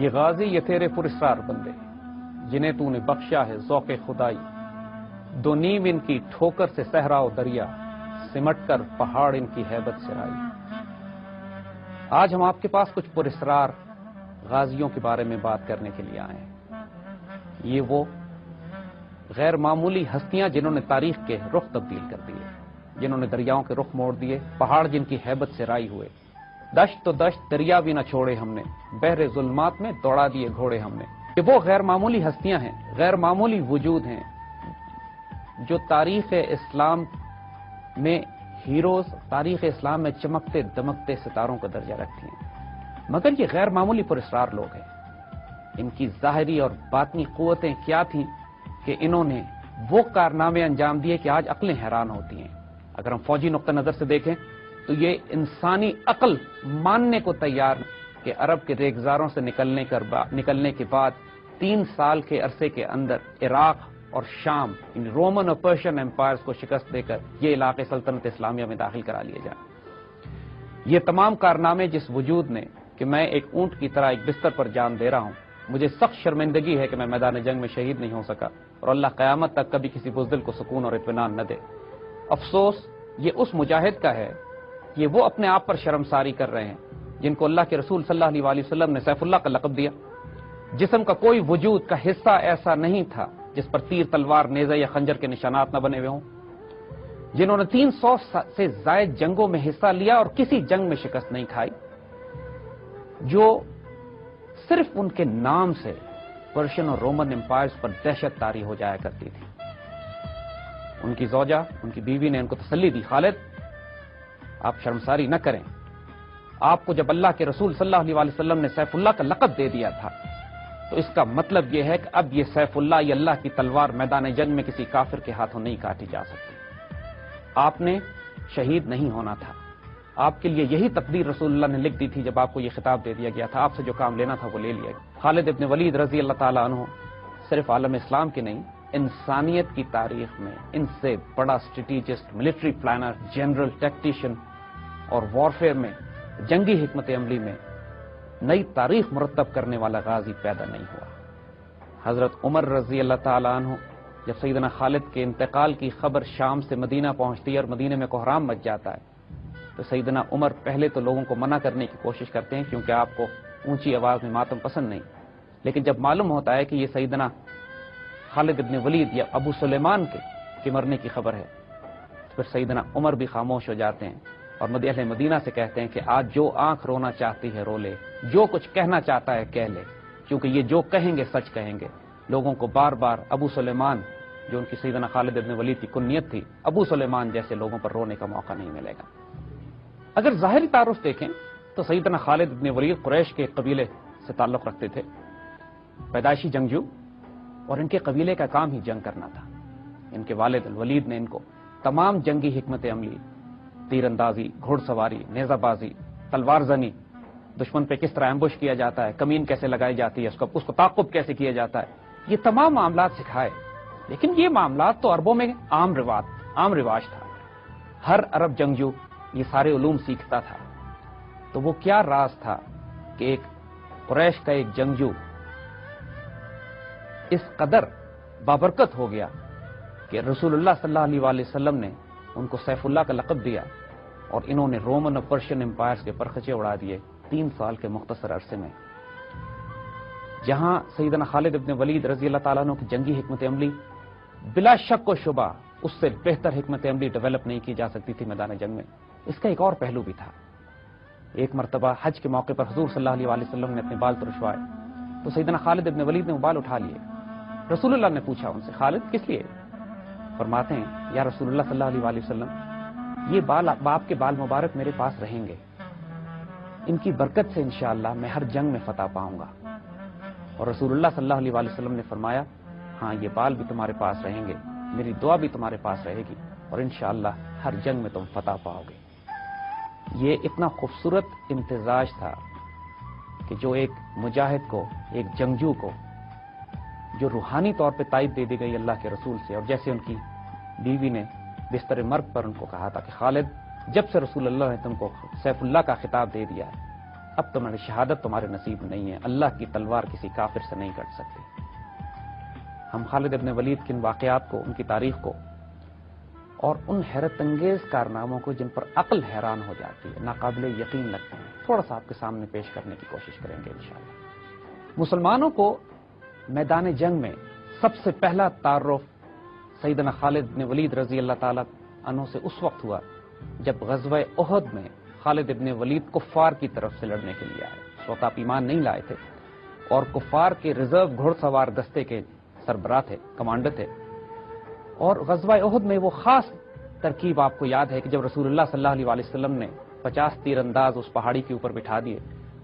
یہ غازی یہ تیرے پراسرار بندے جنہیں تو نے بخشا ہے ذوق خدائی، دو نیم ان کی ٹھوکر سے صحرا و دریا، سمٹ کر پہاڑ ان کی ہیبت سے رائی۔ آج ہم آپ کے پاس کچھ پراسرار غازیوں کے بارے میں بات کرنے کے لیے آئے ہیں۔ یہ وہ غیر معمولی ہستیاں جنہوں نے تاریخ کے رخ تبدیل کر دیے، جنہوں نے دریاؤں کے رخ موڑ دیے، پہاڑ جن کی ہیبت سے رائی ہوئے، دشت تو دشت دریا بھی نہ چھوڑے ہم نے، بحر ظلمات میں دوڑا دیے گھوڑے ہم نے۔ کہ وہ غیر معمولی ہستیاں ہیں، غیر معمولی وجود ہیں جو تاریخ اسلام میں ہیروز، تاریخ اسلام میں چمکتے دمکتے ستاروں کا درجہ رکھتی ہیں، مگر یہ غیر معمولی پراسرار لوگ ہیں۔ ان کی ظاہری اور باطنی قوتیں کیا تھیں کہ انہوں نے وہ کارنامے انجام دیے کہ آج عقلیں حیران ہوتی ہیں۔ اگر ہم فوجی نقطہ نظر سے دیکھیں تو یہ انسانی عقل ماننے کو تیار کہ عرب کے ریگزاروں سے نکلنے کے بعد 3 سال کے عرصے کے اندر عراق اور شام، ان رومن اور پرشین امپائرز کو شکست دے کر یہ علاقے سلطنت اسلامیہ میں داخل کرا لیے جائیں۔ یہ تمام کارنامے جس وجود نے کہ میں ایک اونٹ کی طرح ایک بستر پر جان دے رہا ہوں، مجھے سخت شرمندگی ہے کہ میں میدان جنگ میں شہید نہیں ہو سکا، اور اللہ قیامت تک کبھی کسی بزدل کو سکون اور اطمینان نہ دے۔ افسوس یہ اس مجاہد کا ہے کہ وہ اپنے آپ پر شرمساری کر رہے ہیں جن کو اللہ کے رسول صلی اللہ علیہ وسلم نے سیف اللہ کا لقب دیا۔ جسم کا کوئی وجود کا حصہ ایسا نہیں تھا جس پر تیر، تلوار، نیزہ یا خنجر کے نشانات نہ بنے ہوئے ہوں، جنہوں نے 300 سے زائد جنگوں میں حصہ لیا اور کسی جنگ میں شکست نہیں کھائی، جو صرف ان کے نام سے پرشین اور رومن امپائرز پر دہشت طاری ہو جایا کرتی تھی۔ ان کی زوجہ، ان کی بیوی نے ان کو تسلی دی، خالد آپ شرمساری نہ کریں، آپ کو جب اللہ کے رسول صلی اللہ علیہ وسلم نے سیف اللہ کا لقب دے دیا تھا تو اس کا مطلب یہ ہے کہ اب یہ سیف اللہ، یہ اللہ کی تلوار میدان جنگ میں کسی کافر کے ہاتھوں نہیں کاٹی جا سکتی۔ آپ نے شہید نہیں ہونا تھا، آپ کے لیے یہی تقدیر رسول اللہ نے لکھ دی تھی جب آپ کو یہ خطاب دے دیا گیا تھا، آپ سے جو کام لینا تھا وہ لے لیا گیا۔ خالد ابن ولید رضی اللہ تعالیٰ عنہ صرف عالم اسلام کے نہیں، انسانیت کی تاریخ میں ان سے بڑا اسٹریٹجسٹ، ملٹری پلانر، جنرل، ٹیکٹیشین اور وارفیئر میں، جنگی حکمت عملی میں نئی تاریخ مرتب کرنے والا غازی پیدا نہیں ہوا۔ حضرت عمر رضی اللہ تعالیٰ عنہ جب سیدنا خالد کے انتقال کی خبر شام سے مدینہ پہنچتی ہے اور مدینہ میں کوہرام مچ جاتا ہے تو سیدنا عمر پہلے تو لوگوں کو منع کرنے کی کوشش کرتے ہیں کیونکہ آپ کو اونچی آواز میں ماتم پسند نہیں، لیکن جب معلوم ہوتا ہے کہ یہ سیدنا خالد ابن ولید یا ابو سلیمان کے مرنے کی خبر ہے تو پھر سیدنا عمر بھی خاموش ہو جاتے ہیں اور اہل مدینہ سے کہتے ہیں کہ آج جو آنکھ رونا چاہتی ہے رو لے، جو کچھ کہنا چاہتا ہے کہہ لے، کیونکہ یہ جو کہیں گے سچ کہیں گے۔ لوگوں کو بار بار ابو سلیمان، جو ان کی سیدنا خالد ابن ولید کی کنیت تھی، ابو سلیمان جیسے لوگوں پر رونے کا موقع نہیں ملے گا۔ اگر ظاہری تعارف دیکھیں تو سیدنا خالد ابن ولید قریش کے قبیلے سے تعلق رکھتے تھے، پیدائشی جنگجو، اور ان کے قبیلے کا کام ہی جنگ کرنا تھا۔ ان کے والد الولید نے ان کو تمام جنگی حکمت عملی، تیر اندازی، گھوڑ سواری، نیزہ بازی، تلوار زنی، دشمن پہ کس طرح ایمبوش کیا جاتا ہے، کمین کیسے لگائی جاتی ہے، اس کو تعاقب کیسے کیا جاتا ہے، یہ تمام معاملات سکھائے۔ لیکن یہ معاملات تو عربوں میں عام رواج تھا، ہر عرب جنگجو یہ سارے علوم سیکھتا تھا۔ تو وہ کیا راز تھا کہ ایک قریش کا ایک جنگجو اس قدر بابرکت ہو گیا کہ رسول اللہ صلی اللہ علیہ وسلم نے ان کو سیف اللہ کا لقب دیا اور انہوں نے رومن اور پرشین امپائرز کے پرخچے اڑا دیے 3 سال کے مختصر عرصے میں۔ جہاں سیدنا خالد ابن ولید رضی اللہ تعالیٰ عنہ کی جنگی حکمت عملی بلا شک و شبہ اس سے بہتر حکمت عملی ڈیولپ نہیں کی جا سکتی تھی میدان جنگ میں، اس کا ایک اور پہلو بھی تھا۔ ایک مرتبہ حج کے موقع پر حضور صلی اللہ علیہ وسلم نے اپنے بال ترشوائے تو سیدنا خالد ابن ولید نے وہ بال اٹھا لیے۔ رسول اللہ نے پوچھا ان سے، خالد کس لیے؟ فرماتے ہیں، یا رسول اللہ صلی اللہ علیہ وسلم، یہ بال آپ کے بال مبارک میرے پاس رہیں گے، ان کی برکت سے انشاءاللہ میں ہر جنگ میں فتح پاؤں گا۔ اور رسول اللہ صلی اللہ علیہ وسلم نے فرمایا، ہاں یہ بال بھی تمہارے پاس رہیں گے، میری دعا بھی تمہارے پاس رہے گی اور انشاءاللہ ہر جنگ میں تم فتح پاؤ گے۔ یہ اتنا خوبصورت امتزاج تھا کہ جو ایک مجاہد کو، ایک جنگجو کو، جو روحانی طور پہ تائید دے دی گئی اللہ کے رسول سے، اور جیسے ان کی بیوی نے بستر مرگ پر ان کو کہا تھا کہ خالد، جب سے رسول اللہ نے تم کو سیف اللہ کا خطاب دے دیا ہے اب تمہاری شہادت تمہارے نصیب نہیں ہے، اللہ کی تلوار کسی کافر سے نہیں کٹ سکتی۔ ہم خالد ابن ولید کے ان واقعات کو، ان کی تاریخ کو اور ان حیرت انگیز کارناموں کو جن پر عقل حیران ہو جاتی ہے، ناقابل یقین لگتے ہیں، تھوڑا سا آپ کے سامنے پیش کرنے کی کوشش کریں گے انشاءاللہ۔ مسلمانوں کو میدان جنگ میں سب سے پہلا تعارف سیدنا خالد بن ولید رضی اللہ تعالیٰ عنہ سے اس وقت ہوا جب غزوہ احد میں خالد ابن ولید کفار کی طرف سے لڑنے کے لیے آئے۔ اس وقت آپ ایمان نہیں لائے تھے اور کفار کے ریزرو گھڑ سوار دستے کے سربراہ تھے، کمانڈر تھے، اور غزوہ احد میں وہ خاص ترکیب آپ کو یاد ہے کہ جب رسول اللہ صلی اللہ علیہ وسلم نے 50 تیر انداز اس پہاڑی کے اوپر بٹھا دیے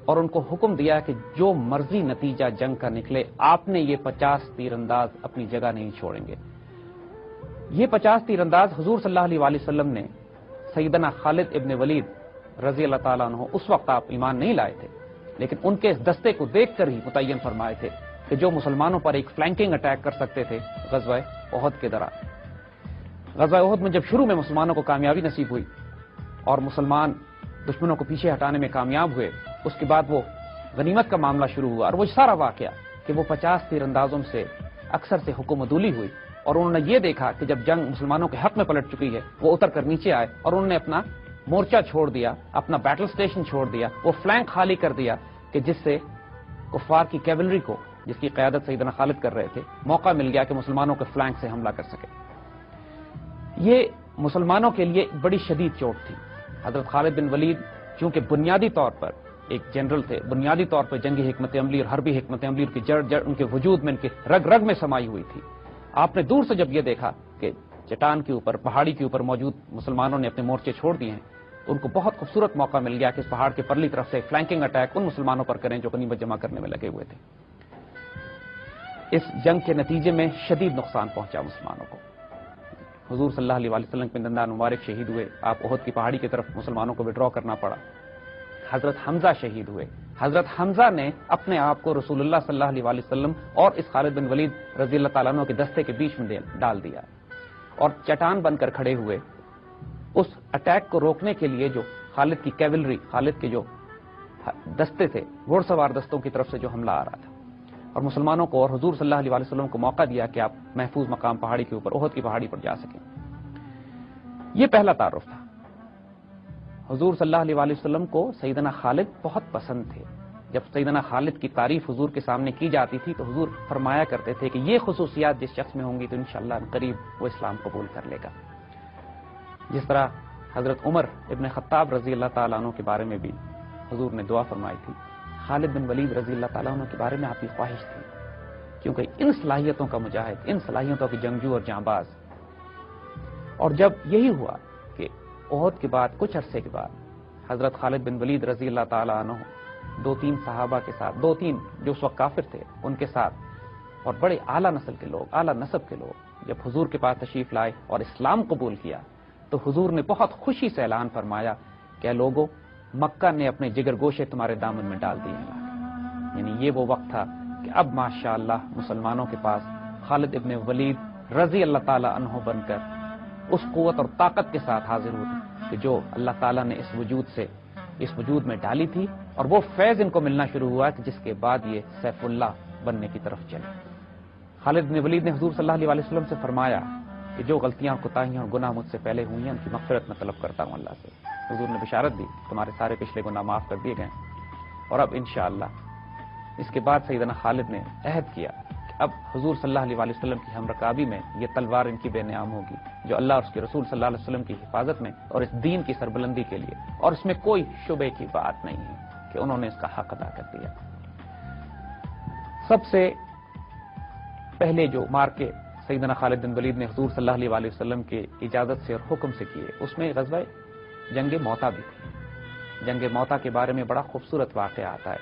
اور ان کو حکم دیا کہ جو مرضی نتیجہ جنگ کا نکلے آپ نے یہ 50 تیر انداز اپنی جگہ نہیں چھوڑیں گے۔ یہ 50 تیر انداز حضور صلی اللہ علیہ وسلم نے سیدنا خالد ابن ولید رضی اللہ تعالیٰ عنہ، اس وقت آپ ایمان نہیں لائے تھے، لیکن ان کے اس دستے کو دیکھ کر ہی متعین فرمائے تھے کہ جو مسلمانوں پر ایک فلینکنگ اٹیک کر سکتے تھے غزوہ احد کے دوران۔ غزوہ احد میں جب شروع میں مسلمانوں کو کامیابی نصیب ہوئی اور مسلمان دشمنوں کو پیچھے ہٹانے میں کامیاب ہوئے، اس کے بعد وہ غنیمت کا معاملہ شروع ہوا اور وہ سارا واقعہ کہ وہ 50 تیر اندازوں سے اکثر سے حکم عدولی ہوئی اور انہوں نے یہ دیکھا کہ جب جنگ مسلمانوں کے حق میں پلٹ چکی ہے وہ اتر کر نیچے آئے اور انہوں نے اپنا مورچہ چھوڑ دیا، اپنا بیٹل سٹیشن چھوڑ دیا، وہ فلینک خالی کر دیا کہ جس سے کفار کی کیولری کو، جس کی قیادت سیدنا خالد کر رہے تھے، موقع مل گیا کہ مسلمانوں کے فلینک سے حملہ کر سکے۔ یہ مسلمانوں کے لیے بڑی شدید چوٹ تھی۔ حضرت خالد بن ولید چونکہ بنیادی طور پر ایک جنرل تھے، بنیادی طور پر جنگی حکمت عملی اور حربی حکمت عملی کی جڑ ان کے وجود میں، ان کے رگ رگ میں سمائی ہوئی تھی۔ آپ نے دور سے جب یہ دیکھا کہ چٹان کے اوپر، پہاڑی کے اوپر موجود مسلمانوں نے اپنے مورچے چھوڑ دیے ہیں، تو ان کو بہت خوبصورت موقع مل گیا کہ اس پہاڑ کے پرلی طرف سے فلینکنگ اٹیک ان مسلمانوں پر کریں جو غنیمت جمع کرنے میں لگے ہوئے تھے۔ اس جنگ کے نتیجے میں شدید نقصان پہنچا مسلمانوں کو۔ حضور صلی اللہ علیہ وسلم کے دندان مبارک شہید ہوئے، آپ احد کی پہاڑی کی طرف مسلمانوں کو وڈرا کرنا پڑا۔ حضرت حمزہ شہید ہوئے۔ حضرت حمزہ نے اپنے آپ کو رسول اللہ صلی اللہ علیہ وسلم اور اس خالد بن ولید رضی اللہ تعالیٰ عنہ کے دستے کے بیچ میں ڈال دیا اور چٹان بن کر کھڑے ہوئے اس اٹیک کو روکنے کے لیے جو خالد کی کیولری، خالد کے جو دستے تھے، گھوڑ سوار دستوں کی طرف سے جو حملہ آ رہا تھا، اور مسلمانوں کو اور حضور صلی اللہ علیہ وسلم کو موقع دیا کہ آپ محفوظ مقام پہاڑی کے اوپر، احد کی پہاڑی پر جا سکیں۔ یہ پہلا تعارف تھا۔ حضور صلی اللہ علیہ وسلم کو سیدنا خالد بہت پسند تھے۔ جب سیدنا خالد کی تعریف حضور کے سامنے کی جاتی تھی تو حضور فرمایا کرتے تھے کہ یہ خصوصیات جس شخص میں ہوں گی تو انشاءاللہ قریب وہ اسلام قبول کر لے گا۔ جس طرح حضرت عمر ابن خطاب رضی اللہ تعالیٰ عنہ کے بارے میں بھی حضور نے دعا فرمائی تھی، خالد بن ولید رضی اللہ تعالیٰ عنہ کے بارے میں آپ کی خواہش تھی، کیونکہ ان صلاحیتوں کا مجاہد، ان صلاحیتوں کے جنگجو اور جاں باز۔ اور جب یہی ہوا کہ احد کے بعد کچھ عرصے کے بعد حضرت خالد بن ولید رضی اللہ تعالیٰ عنہ 2-3 صحابہ کے ساتھ، 2-3 جو اس وقت کافر تھے ان کے ساتھ، اور بڑے اعلیٰ نسل کے لوگ، اعلیٰ نسب کے لوگ جب حضور کے پاس تشریف لائے اور اسلام قبول کیا تو حضور نے بہت خوشی سے اعلان فرمایا کہ اے لوگو، مکہ نے اپنے جگر گوشے تمہارے دامن میں ڈال دیے ہیں۔ یعنی یہ وہ وقت تھا کہ اب ماشاءاللہ مسلمانوں کے پاس خالد ابن ولید رضی اللہ تعالیٰ عنہ بن کر اس قوت اور طاقت کے ساتھ حاضر ہوتے کہ جو اللہ تعالیٰ نے اس وجود میں ڈالی تھی، اور وہ فیض ان کو ملنا شروع ہوا کہ جس کے بعد یہ سیف اللہ بننے کی طرف چلے۔ خالد بن ولید نے حضور صلی اللہ علیہ وسلم سے فرمایا کہ جو غلطیاں اور کوتاہیاں اور گناہ مجھ سے پہلے ہوئی ہیں ان کی مغفرت میں طلب کرتا ہوں اللہ سے۔ حضور نے بشارت دی تمہارے سارے پچھلے گناہ معاف کر دیے گئے، اور اب انشاءاللہ اس کے بعد سیدنا خالد نے عہد کیا کہ اب حضور صلی اللہ علیہ وسلم کی ہم رکابی میں یہ تلوار ان کی بے نیام ہوگی جو اللہ اور اس کے رسول صلی اللہ علیہ وسلم کی حفاظت میں اور اس دین کی سربلندی کے لیے، اور اس میں کوئی شبے کی بات نہیں ہے کہ انہوں نے اس کا حق ادا کر دیا۔ سب سے پہلے جو مارکے سیدنا خالد بن ولید نے حضور صلی اللہ علیہ وسلم کے اجازت سے اور حکم سے کیے، اس میں غزوہ جنگ موتا بھی تھی۔ جنگ موتا کے بارے میں بڑا خوبصورت واقعہ آتا ہے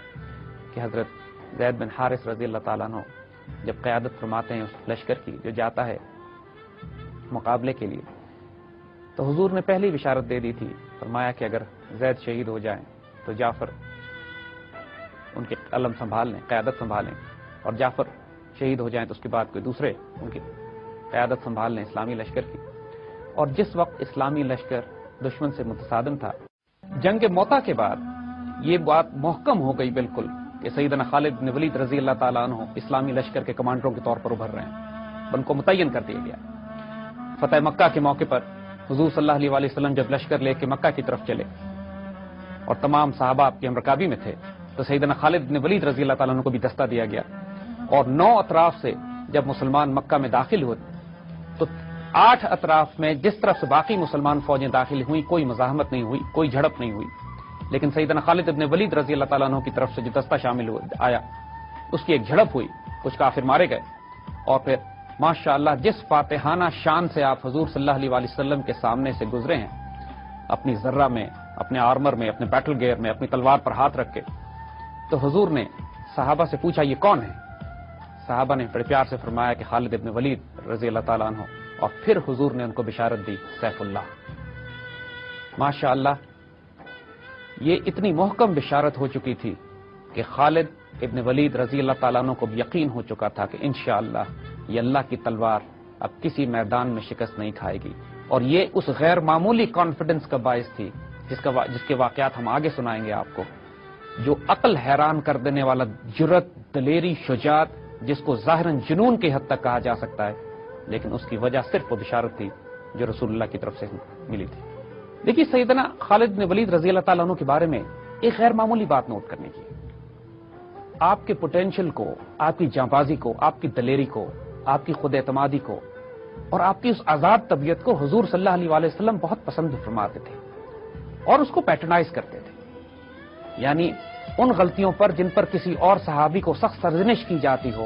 کہ حضرت زید بن حارث رضی اللہ تعالیٰ عنہ جب قیادت فرماتے ہیں اس لشکر کی جو جاتا ہے مقابلے کے لیے، تو حضور نے پہلی بشارت دے دی تھی، فرمایا کہ اگر زید شہید ہو جائیں تو جعفر ان کے علم سنبھال لیں، قیادت سنبھالیں، اور جعفر شہید ہو جائیں تو اس کے بعد کوئی دوسرے ان کی قیادت سنبھال لیں اسلامی لشکر کی۔ اور جس وقت اسلامی لشکر دشمن سے متصادم تھا، جنگ موتا کے بعد یہ بات محکم ہو گئی بالکل کہ سیدنا خالد بن ولید رضی اللہ تعالیٰ عنہ اسلامی لشکر کے کمانڈروں کے طور پر ابھر رہے ہیں، ان کو متعین کر دیا گیا۔ فتح مکہ کے موقع پر حضور صلی اللہ علیہ وسلم جب لشکر لے کے مکہ کی طرف چلے اور تمام صحابہ آپ کے ہمرکابی میں تھے، تو سیدنا خالد بن ولید رضی اللہ تعالیٰ عنہ کو بھی دستہ دیا گیا، اور 9 اطراف سے جب مسلمان مکہ میں داخل ہوئے تو 8 اطراف میں جس طرف سے باقی مسلمان فوجیں داخل ہوئی کوئی مزاحمت نہیں ہوئی، کوئی جھڑپ نہیں ہوئی، لیکن سیدنا خالد بن ولید رضی اللہ تعالیٰ عنہ کی طرف سے جو دستہ شامل آیا اس کی ایک جھڑپ ہوئی، کچھ کافر مارے گئے، اور پھر ماشاءاللہ جس فاتحانہ شان سے آپ حضور صلی اللہ علیہ وسلم کے سامنے سے گزرے ہیں، اپنی ذرہ میں، اپنے آرمر میں، اپنے بیٹل گیئر میں، اپنی تلوار پر ہاتھ رکھ کے، تو حضور نے صحابہ سے پوچھا یہ کون ہے؟ صحابہ نے بڑے پیار سے فرمایا کہ خالد ابن ولید رضی اللہ تعالیٰ عنہ، اور پھر حضور نے ان کو بشارت دی سیف اللہ۔ ماشاءاللہ یہ اتنی محکم بشارت ہو چکی تھی کہ خالد ابن ولید رضی اللہ تعالیٰ عنہ کو بھی یقین ہو چکا تھا کہ انشاءاللہ یہ اللہ کی تلوار اب کسی میدان میں شکست نہیں کھائے گی، اور یہ اس غیر معمولی کانفیڈنس کا باعث تھی جس کے واقعات ہم آگے سنائیں گے آپ کو، جو عقل حیران کر دینے والا جرت، دلیری، شجاعت، جس کو ظاہراً جنون کی حد تک کہا جا سکتا ہے، لیکن اس کی وجہ صرف وہ بشارت تھی جو رسول اللہ کی طرف سے ملی تھی۔ دیکھیے سیدنا خالد بن ولید رضی اللہ تعالیٰ عنہ کے بارے میں ایک غیر معمولی بات نوٹ کرنے کی، آپ کے پوٹینشل کو، آپ کی جانبازی کو، آپ کی دلیری کو، آپ کی خود اعتمادی کو، اور آپ کی اس آزاد طبیعت کو حضور صلی اللہ علیہ وآلہ وسلم بہت پسند فرماتے تھے اور اس کو پیٹرنائز کرتے تھے، یعنی ان غلطیوں پر جن پر کسی اور صحابی کو سخت سرزنش کی جاتی ہو،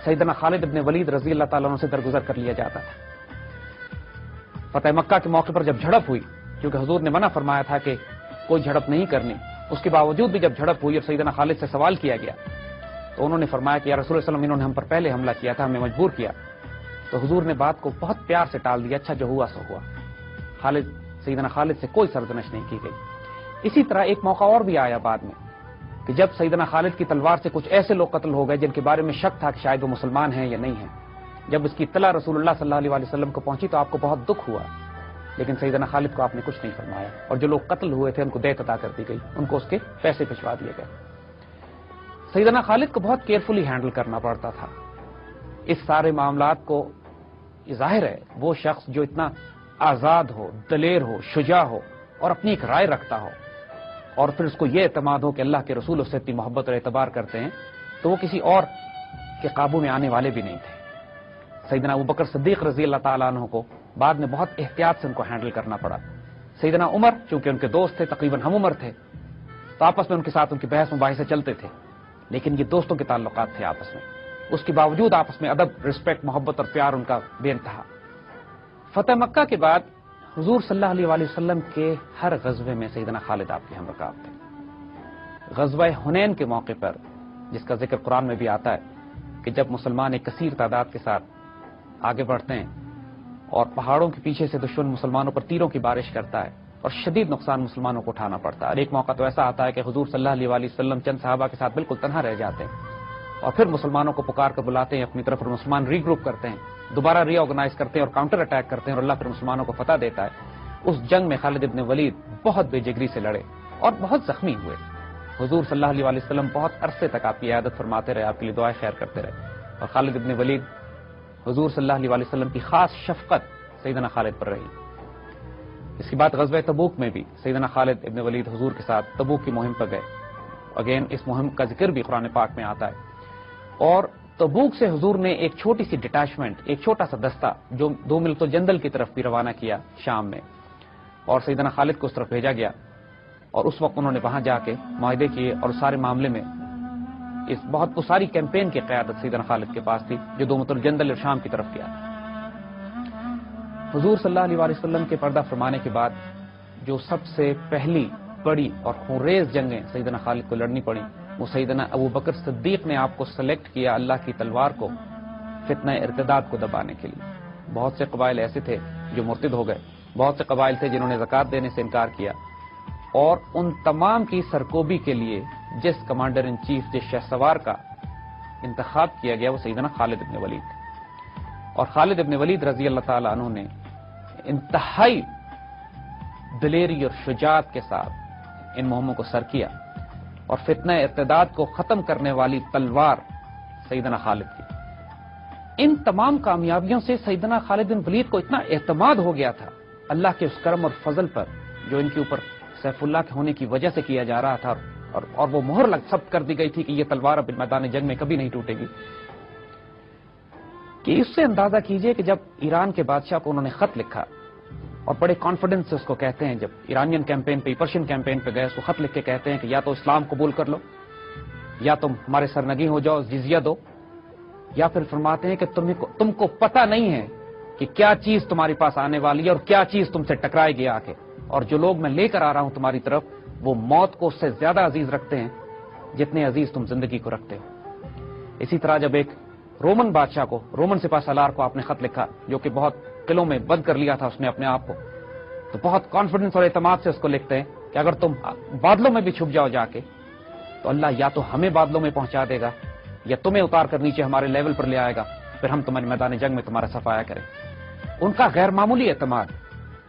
سیدنا خالد بن ولید رضی اللہ تعالیٰ عنہ سے درگزر کر لیا جاتا تھا۔ فتح مکہ کے موقع پر جب جھڑپ ہوئی، کیونکہ حضور نے منع فرمایا تھا کہ کوئی جھڑپ نہیں کرنی، اس کے باوجود بھی جب جھڑپ ہوئی اور سیدنا خالد سے سوال کیا گیا تو انہوں نے فرمایا کہ یا رسول اللہ صلی اللہ علیہ وسلم انہوں نے ہم پر پہلے حملہ کیا تھا، ہمیں مجبور کیا، تو حضور نے بات کو بہت پیار سے ٹال دیا، اچھا جو ہوا سو ہوا۔ سیدنا خالد سے کوئی سرزنش نہیں کی گئی۔ اسی طرح ایک موقع اور بھی آیا بعد میں کہ جب سیدنا خالد کی تلوار سے کچھ ایسے لوگ قتل ہو گئے جن کے بارے میں شک تھا کہ شاید وہ مسلمان ہیں یا نہیں ہیں، جب اس کی اطلاع رسول اللہ صلی اللہ علیہ وسلم کو پہنچی تو آپ کو بہت دکھ ہوا، لیکن سیدنا خالد کو آپ نے کچھ نہیں فرمایا، اور جو لوگ قتل ہوئے تھے ان کو دیت عطا کر دی گئی، ان کو اس کے پیسے بھجوا دیے گئے۔ سیدنا خالد کو بہت کیئرفلی ہینڈل کرنا پڑتا تھا اس سارے معاملات کو۔ ظاہر ہے وہ شخص جو اتنا آزاد ہو، دلیر ہو، شجاع ہو اور اپنی ایک رائے رکھتا ہو، اور پھر اس کو یہ اعتماد ہو کہ اللہ کے رسول اس سے اتنی محبت اور اعتبار کرتے ہیں، تو وہ کسی اور کے قابو میں آنے والے بھی نہیں تھے۔ سیدنا ابوبکر صدیق رضی اللہ تعالیٰ عنہ کو بعد میں بہت احتیاط سے ان کو ہینڈل کرنا پڑا۔ سیدنا عمر چونکہ ان کے دوست تھے، تقریباً ہم عمر تھے، تو آپس میں ان کے ساتھ ان کی بحث مباحثے چلتے تھے، لیکن یہ دوستوں کے تعلقات تھے آپس میں، اس کے باوجود آپس میں ادب، رسپیکٹ، محبت اور پیار ان کا بے انتہا۔ فتح مکہ کے بعد حضور صلی اللہ علیہ وآلہ وسلم کے ہر غزوے میں سیدنا خالد آپ کے ہمرکاب تھے۔ غزوہ حنین کے موقع پر جس کا ذکر قرآن میں بھی آتا ہے کہ جب مسلمان ایک کثیر تعداد کے ساتھ آگے بڑھتے ہیں اور پہاڑوں کے پیچھے سے دشمن مسلمانوں پر تیروں کی بارش کرتا ہے اور شدید نقصان مسلمانوں کو اٹھانا پڑتا ہے، اور ایک موقع تو ایسا آتا ہے کہ حضور صلی اللہ علیہ وآلہ وسلم چند صحابہ کے ساتھ بالکل تنہا رہ جاتے ہیں، اور پھر مسلمانوں کو پکار کر بلاتے ہیں اپنی طرف، اور مسلمان ری گروپ کرتے ہیں، دوبارہ ری آرگنائز کرتے ہیں اور کاؤنٹر اٹیک کرتے ہیں، اور اللہ پھر مسلمانوں کو فتح دیتا ہے۔ اس جنگ میں خالد ابن ولید بہت بے جگری سے لڑے اور بہت زخمی ہوئے۔ حضور صلی اللہ علیہ وآلہ وسلم بہت عرصے تک آپ کی عیادت فرماتے رہے، آپ کے لیے دعائیں خیر کرتے رہے، اور خالد ابن ولید حضور صلی اللہ علیہ وآلہ وسلم کی خاص شفقت سیدنا خالد پر رہی۔ اس کے بعد غزوہ تبوک میں بھی سیدنا خالد ابن ولید حضور کے ساتھ تبوک کی مہم پر گئے۔ اگین اس مہم کا ذکر بھی قرآن پاک میں آتا ہے، اور تبوک سے حضور نے ایک چھوٹی سی ڈٹیچمنٹ، ایک چھوٹا سا دستہ جو 2 ملک الجندل کی طرف بھی روانہ کیا شام میں، اور سیدنا خالد کو اس طرف بھیجا گیا، اور اس وقت انہوں نے وہاں جا کے معاہدے کیے، اور سارے معاملے میں وہ ساری کیمپین کی قیادت سیدنا خالد کے پاس تھی جو 2 ملک الجندل اور شام کی طرف کیا۔ حضور صلی اللہ علیہ وآلہ وسلم کے پردہ فرمانے کے بعد جو سب سے پہلی بڑی اور خونریز جنگیں سیدنا خالد کو لڑنی پڑی، وہ سیدنا ابوبکر صدیق نے آپ کو سلیکٹ کیا اللہ کی تلوار کو فتنہ ارتداد کو دبانے کے لیے۔ بہت سے قبائل ایسے تھے جو مرتد ہو گئے، بہت سے قبائل تھے جنہوں نے زکوٰۃ دینے سے انکار کیا، اور ان تمام کی سرکوبی کے لیے جس کمانڈر ان چیف، جس شہ سوار کا انتخاب کیا گیا وہ سیدنا خالد ابن ولید تھے، اور خالد ابن ولید رضی اللہ تعالی عنہ نے انتہائی دلیری اور شجاعت کے ساتھ ان مہموں کو سر کیا، اور فتنہ ارتداد کو ختم کرنے والی تلوار سیدنا خالد کی۔ ان تمام کامیابیوں سے سیدنا خالد بن ولید کو اتنا اعتماد ہو گیا تھا اللہ کے اس کرم اور فضل پر جو ان کے اوپر سیف اللہ کے ہونے کی وجہ سے کیا جا رہا تھا، اور وہ مہر ثبت کر دی گئی تھی کہ یہ تلوار اب میدان جنگ میں کبھی نہیں ٹوٹے گی، کہ اس سے اندازہ کیجئے کہ جب ایران کے بادشاہ کو انہوں نے خط لکھا اور بڑے کانفیڈنس سے اس کو کہتے ہیں، جب ایرانین کیمپین پہ پرشین کیمپین پہ گئے اس کو خط لکھ کے کہتے ہیں کہ یا تو اسلام قبول کر لو، یا تم ہمارے سرنگی ہو جاؤ، جزیہ دو، یا پھر فرماتے ہیں کہ تم کو پتہ نہیں ہے کہ کیا چیز تمہارے پاس آنے والی ہے اور کیا چیز تم سے ٹکرائے گی آ کے، اور جو لوگ میں لے کر آ رہا ہوں تمہاری طرف وہ موت کو اس سے زیادہ عزیز رکھتے ہیں جتنے عزیز تم زندگی کو رکھتے ہو۔ اسی طرح جب ایک رومن بادشاہ کو، رومن سپاہ سالار کو آپ نے خط لکھا جو کہ بہت قلعوں میں بند کر لیا تھا اس نے اپنے آپ کو، تو بہت کانفیڈنس اور اعتماد سے اس کو لکھتے ہیں کہ اگر تم بادلوں میں بھی چھپ جاؤ جا کے تو اللہ یا تو ہمیں بادلوں میں پہنچا دے گا یا تمہیں اتار کر نیچے ہمارے لیول پر لے آئے گا، پھر ہم تمہارے میدان جنگ میں تمہارا صفایا کریں۔ ان کا غیر معمولی اعتماد،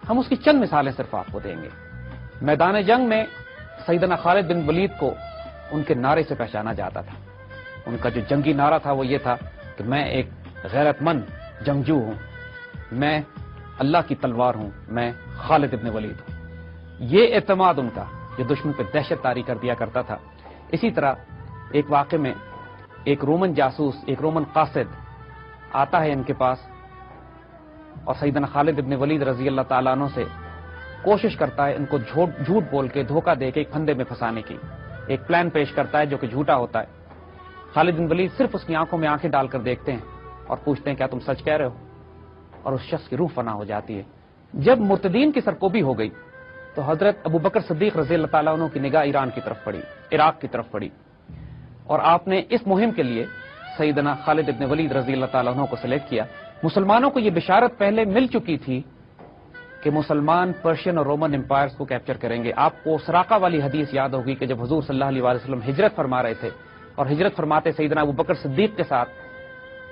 ہم اس کی چند مثالیں صرف آپ کو دیں گے۔ میدان جنگ میں سیدنا خالد بن ولید کو ان کے نعرے سے پہچانا جاتا تھا۔ ان کا جو جنگی نعرہ تھا وہ یہ تھا کہ میں ایک غیرت مند جنگجو ہوں، میں اللہ کی تلوار ہوں، میں خالد بن ولید ہوں۔ یہ اعتماد ان کا جو دشمن پہ دہشت طاری کر دیا کرتا تھا۔ اسی طرح ایک واقعے میں ایک رومن جاسوس، ایک رومن قاصد آتا ہے ان کے پاس اور سیدنا خالد بن ولید رضی اللہ تعالیٰ عنہ سے کوشش کرتا ہے ان کو جھوٹ بول کے، دھوکہ دے کے ایک پھندے میں پھنسانے کی، ایک پلان پیش کرتا ہے جو کہ جھوٹا ہوتا ہے۔ خالد بن ولید صرف اس کی آنکھوں میں آنکھیں ڈال کر دیکھتے ہیں اور پوچھتے ہیں کیا تم سچ کہہ رہے ہو، اور اس شخص کی روح فنا ہو جاتی ہے۔ جب مرتدین کی سرکوبی ہو گئی تو حضرت ابو بکر صدیق رضی اللہ تعالیٰ عنہ کی نگاہ ایران کی طرف پڑی، عراق کی طرف پڑی، اور آپ نے اس مہم کے لیے سیدنا خالد بن ولید رضی اللہ تعالیٰ عنہ کو سلیکٹ کیا۔ مسلمانوں کو یہ بشارت پہلے مل چکی تھی کہ مسلمان پرشین اور رومن امپائرز کو کیپچر کریں گے۔ آپ کو سراقہ والی حدیث یاد ہوگی کہ جب حضور صلی اللہ علیہ وسلم ہجرت فرما رہے تھے اور ہجرت فرماتے سیدنا ابو بکر صدیق کے ساتھ